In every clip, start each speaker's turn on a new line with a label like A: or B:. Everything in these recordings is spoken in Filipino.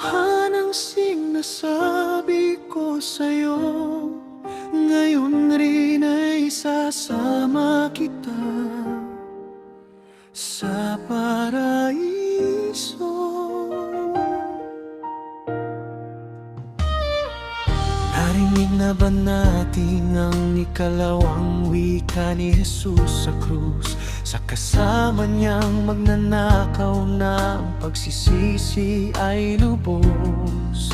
A: Katotohanan ang sinasabi ko sa'yo, ngayon rin ay sasama kita sa paraiso. Narinig na ba natin ang ikalawang wika ni Jesus sa krus? Sa kasama niyang magnanakaw na ang pagsisisi ay lubos.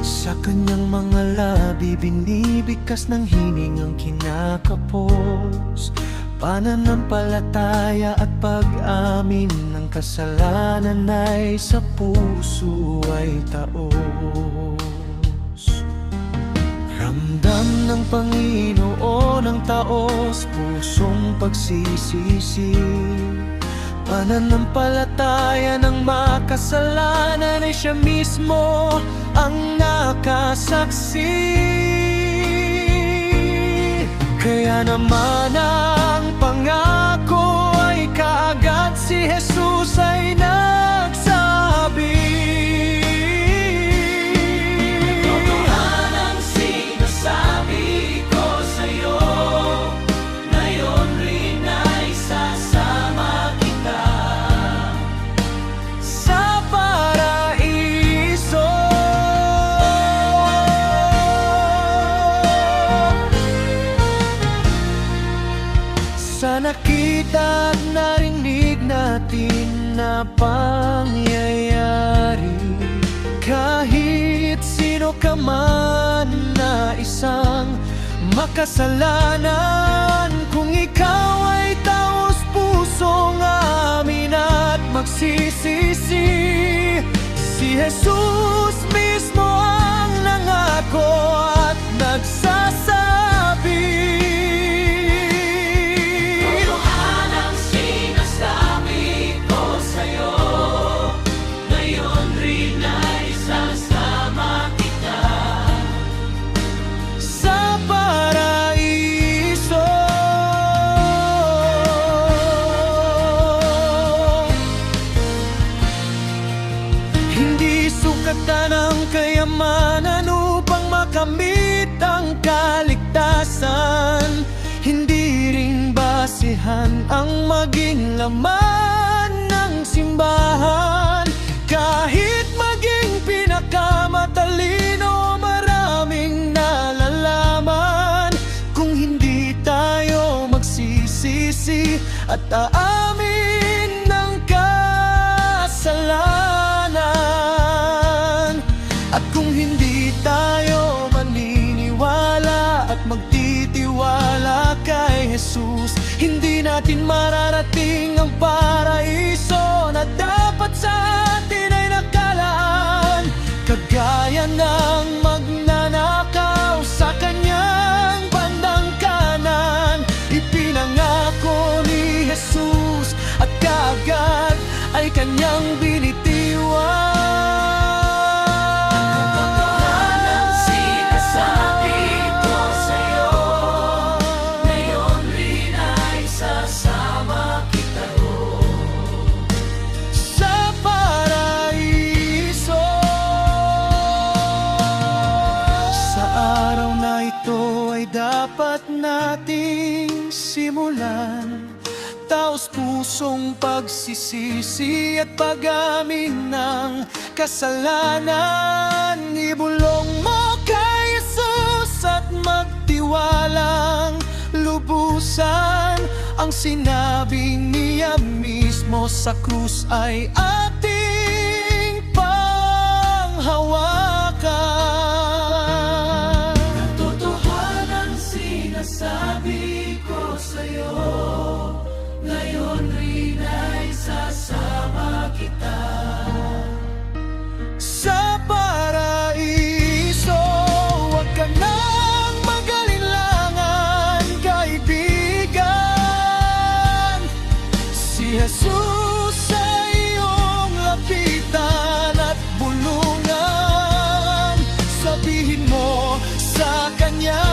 A: Sa kanyang mga labi binibigkas ng hining ang kinakapos. Pananampalataya at pag-amin ng kasalanan ay sa puso ay taos. Ramdam ng Panginoon ang taos, pusong pagsisisi. Pananampalataya ng makasalanan ay siya mismo ang nakasaksi. Kaya naman ang pangako ay kaagad si Jesus ay nagsabi. Sa nakita at narinig natin na pangyayari, kahit sino ka man na isang makasalanan, kung ikaw ay taos pusong amin at magsisisi, si Jesus mismo ang nangako at nagsasabi. Hindi sukatan ang kayamanan upang makamit ang kaligtasan. Hindi ring basihan ang maging laman ng simbahan. Kahit maging pinakamatalino, maraming nalalaman kung hindi tayo magsisisi at aamin ng kasalanan. At kung hindi tayo maniniwala at magtitiwala kay Jesus, hindi natin mararating ang paraiso na dapat sa atin ay nakalaan. Kagaya ng magnanakaw sa kanyang bandang kanan, ipinangako ni Jesus at kaagad ay kanyang binitiwan. Dapat nating simulan, taos pusong pagsisisi at pag-amin ng kasalanan. Ibulong mo kay Jesus at magtiwalang lubusan. Ang sinabing niya mismo sa krus ay ating panghawakan. Sabi ko sa'yo, ngayon rin ay sasama kita sa paraiso. Huwag ka nang mag-alinlangan, kaibigan. Si Jesus ay iyong lapitan at bulungan. Sabihin mo sa Kanya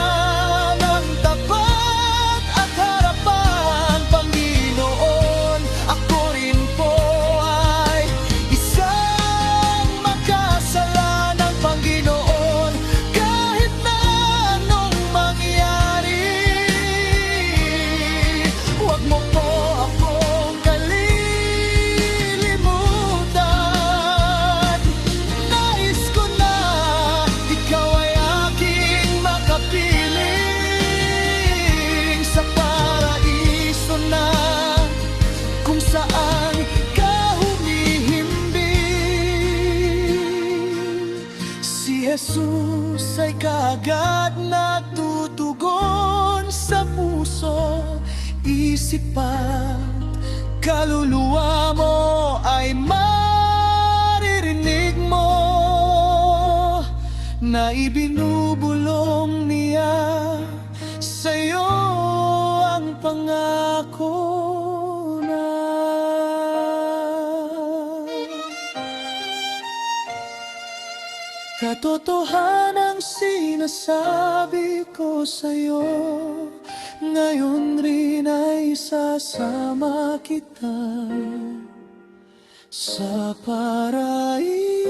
A: Panginoon, ako rin po ay isang Jesus ay kaagad natutugon sa puso, isip at kaluluwa mo ay maririnig mo na ibinubulong niya sa'yo ang pangako na katotohanang sinasabi ko sa'yo. Ngayon rin ay sasama kita sa paraiso.